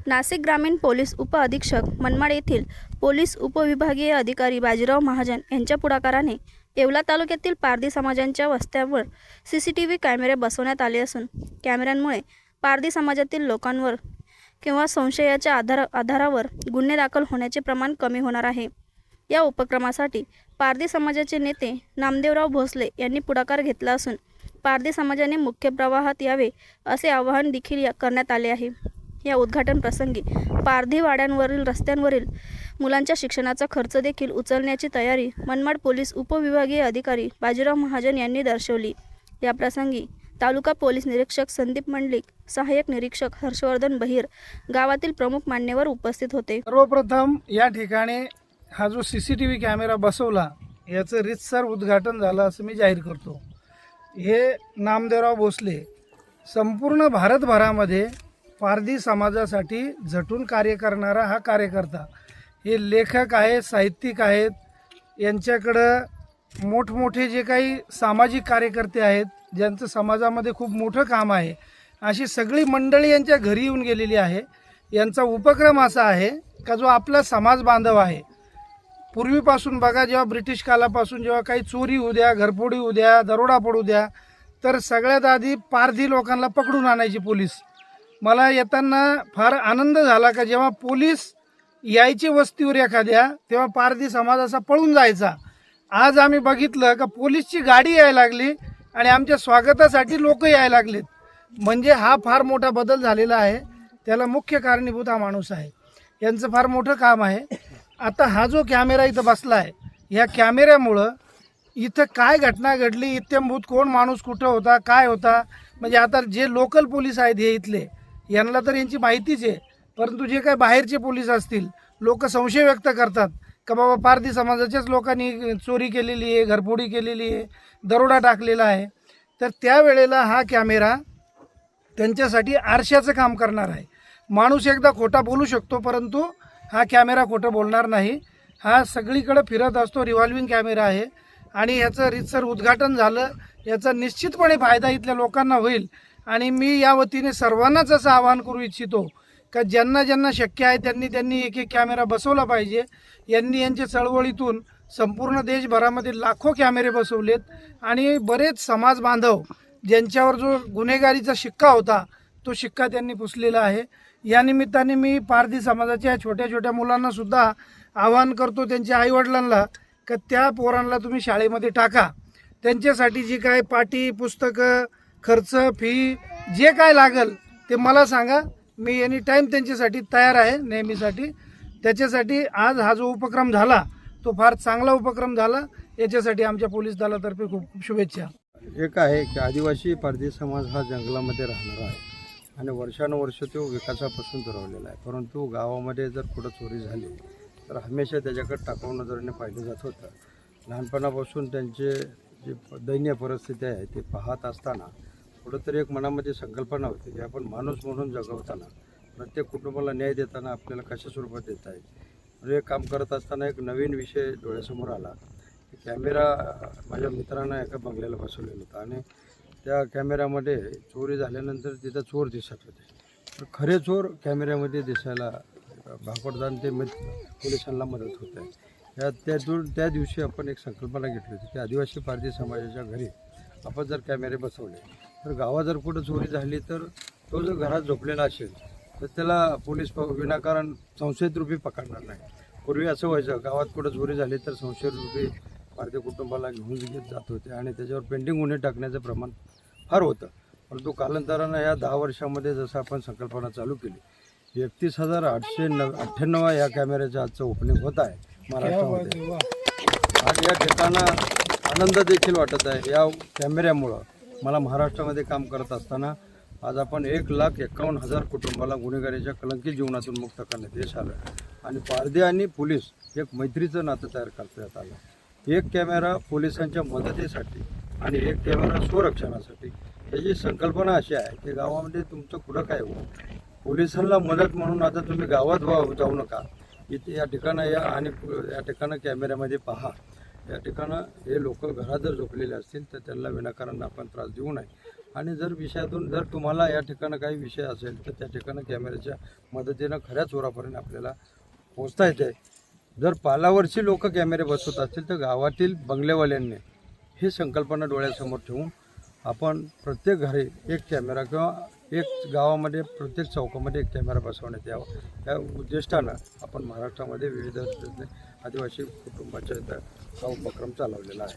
नाशिक ग्रामीण पोलीस उपअधीक्षक मनमाड येथील पोलीस उपविभागीय अधिकारी बाजीराव महाजन यांच्या पुढाकाराने येवला तालुक्यातील पारधी समाजांच्या वस्त्यांवर CCTV कॅमेरे बसवण्यात आले असून कॅमेऱ्यांमुळे पारधी समाजातील लोकांवर किंवा संशयाच्या आधारावर गुन्हे दाखल होण्याचे प्रमाण कमी होणार आहे। या उपक्रमासाठी पारधी समाजाचे नेते नामदेवराव भोसले यांनी पुढाकार घेतला असून पारधी समाजाने मुख्य प्रवाहात यावे असे आवाहन देखील करण्यात आले आहे। या उद्घाटन प्रसंगी पारधी वाड्यांवरील रस्त्यांवरील मुलांच्या शिक्षणाचा खर्च देखील उचलण्याची तयारी मनमाड पोलीस उपविभागीय अधिकारी बाजीराव महाजन यांनी दर्शवली। या प्रसंगी तालुका पोलीस निरीक्षक संदीप मंडलिक, सहाय्यक निरीक्षक हर्षवर्धन बहिर, गावातील प्रमुख मान्यवर उपस्थित होते। सर्वप्रथम या ठिकाणी हा जो CCTV कॅमेरा बसवला याचं रीतसर उद्घाटन झालं असं मी जाहीर करतो। हे नामदेवराव भोसले संपूर्ण भारतभरामध्ये पारधी समाजासाठी झटून कार्य करणारा हा कार्यकर्ता, हे लेखक आहेत, साहित्यिक आहेत, यांच्याकडं मोठमोठे जे काही सामाजिक कार्यकर्ते आहेत ज्यांचं समाजामध्ये खूप मोठं काम आहे, अशी सगळी मंडळी यांच्या घरी येऊन गेलेली आहे। यांचा उपक्रम असा आहे का जो आपला समाज बांधव आहे, पूर्वीपासून बघा, जेव्हा ब्रिटिश कालापासून जेव्हा काही चोरी होऊ द्या, घरफोडी होऊ द्या, दरोडा पडू द्या, तर सगळ्यात आधी पारधी लोकांना पकडून आणायची पोलीस। मला येताना फार आनंद झाला का जेव्हा पोलीस यायची वस्तीवर एखाद्या, तेव्हा पारधी समाज असा पळून जायचा। आज आम्ही बघितलं का पोलीसची गाडी यायला लागली आणि आमच्या स्वागतासाठी लोक यायला लागलेत। म्हणजे हा फार मोठा बदल झालेला आहे। त्याला मुख्य कारणीभूत हा माणूस आहे, यांचं फार मोठं काम आहे। आता हा जो कॅमेरा इथं बसला आहे, ह्या कॅमेऱ्यामुळं इथं काय घटना घडली, इत्यंभूत कोण माणूस कुठं होता, काय होता, म्हणजे आता जे लोकल पोलीस आहेत हे इथले, यांना तर यांची माहितीच आहे, परंतु जे काही बाहेरचे पोलीस असतील, लोक संशय व्यक्त करतात का बाबा पारधी समाजाच्याच लोकांनी चोरी केलेली आहे, घरफोडी केलेली आहे, दरोडा टाकलेला आहे, तर त्यावेळेला हा कॅमेरा त्यांच्यासाठी आरशाचं काम करणार आहे। माणूस एकदा खोटा बोलू शकतो, परंतु हा कॅमेरा खोटं बोलणार नाही। हा सगळीकडे फिरत असतो, रिव्हॉल्विंग कॅमेरा आहे आणि ह्याचं रीतसर उद्घाटन झालं, याचा निश्चितपणे फायदा इथल्या लोकांना होईल। आणि मी या वतीने सर्वांनाच असं आवाहन करू इच्छितो का ज्यांना ज्यांना शक्य आहे त्यांनी एक एक कॅमेरा बसवला पाहिजे। यांनी यांच्या चळवळीतून संपूर्ण देशभरामध्ये लाखो कॅमेरे बसवलेत आणि बरेच समाज बांधव ज्यांच्यावर जो गुन्हेगारीचा शिक्का होता तो शिक्का त्यांनी पुसलेला आहे। या निमित्ताने मी पारधी समाजाच्या छोट्या छोट्या मुलांना सुद्धा आवाहन करतो, त्यांच्या आईवडिलांना, का त्या पोरांना तुम्ही शाळेमध्ये टाका। त्यांच्यासाठी जी काय पाटी, पुस्तकं, खर्च, फी जे काय लागेल ते मला सांगा, मी एनी टाईम त्यांच्यासाठी तयार आहे नेहमीसाठी। त्याच्यासाठी आज हा जो उपक्रम झाला तो फार चांगला उपक्रम झाला, याच्यासाठी आमच्या पोलीस दलातर्फे खूप खूप शुभेच्छा। एक आहे की आदिवासी पारधी समाज हा जंगलामध्ये राहणारा आहे आणि वर्षानुवर्ष तो विकासापासून दुरावलेला आहे, परंतु गावामध्ये जर कुठं चोरी झाली तर हमेशा त्याच्याकडे टाकाऊ नजरेने पाहिलं जात होतं। लहानपणापासून त्यांचे जी दयनीय परिस्थिती आहे ते पाहत असताना कुठंतरी एक मनामध्ये संकल्पना होती की आपण माणूस म्हणून जगवताना, प्रत्येक कुटुंबाला न्याय देताना आपल्याला कशा स्वरूपात देता येईल। म्हणजे हे काम करत असताना एक नवीन विषय डोळ्यासमोर आला। कॅमेरा माझ्या मित्रांना एका बंगल्याला बसवलेला होता आणि त्या कॅमेऱ्यामध्ये चोरी झाल्यानंतर तिथं चोर दिसत होते, तर खरे चोर कॅमेऱ्यामध्ये दिसायला भाग पडतात आणि ते पोलिसांना मदत होत आहे। त्या दिवशी आपण एक संकल्पना घेतली होती की आदिवासी पारधी समाजाच्या घरी आपण जर कॅमेरे बसवले तर गावात जर कुठं चोरी झाली तर तो जर घरात झोपलेला असेल तर त्याला पोलीस विनाकारण संशयितरूपी पकडणार नाही। पूर्वी असं व्हायचं, गावात कुठं चोरी झाली तर संशयितरूपी पारधी कुटुंबाला घेऊन घेत जात होते आणि त्याच्यावर पेंडिंग गुन्हे टाकण्याचं प्रमाण फार होतं। परंतु कालांतरानं या 10 वर्षामध्ये जसं आपण संकल्पना चालू केली, 31,898 या कॅमेऱ्याचं आजचं ओपनिंग होत आहे महाराष्ट्रामध्ये आणि या ठिकाणा आनंद देखील वाटत आहे। या कॅमेऱ्यामुळं मला महाराष्ट्रामध्ये काम करत असताना आज आपण 1,51,000 कुटुंबाला गुन्हेगारीच्या कलंकित जीवनातून मुक्त करण्यात यश आलं आणि पारधी आणि पोलीस एक मैत्रीचं नातं तयार करण्यात आलं। एक कॅमेरा पोलिसांच्या मदतीसाठी आणि एक कॅमेरा स्वरक्षणासाठी, याची संकल्पना अशी आहे की गावामध्ये तुमचं कुठं काय हो, पोलिसांना मदत म्हणून आता तुम्ही गावात जाऊ नका, इथे या ठिकाणं या आणि या ठिकाणं कॅमेऱ्यामध्ये पहा। या ठिकाणं हे लोक घरात जर झोपलेले असतील तर त्यांना विनाकारण आपण त्रास देऊ नये। आणि जर विषयातून जर तुम्हाला या ठिकाणी काही विषय असेल तर त्या ठिकाणी कॅमेऱ्याच्या मदतीनं खऱ्या चोरापर्यंत आपल्याला पोहोचता येते. जर पालावरची लोक कॅमेरे बसवत असतील तर गावातील बंगलेवाल्यांनी ही संकल्पना डोळ्यासमोर ठेवून आपण प्रत्येक घरी एक कॅमेरा किंवा एक गावामध्ये प्रत्येक चौकामध्ये एक कॅमेरा बसवण्यात यावा या उद्दिष्टानं आपण महाराष्ट्रामध्ये विविध आदिवासी कुटुंबाच्या इथं हा उपक्रम चालवलेला आहे.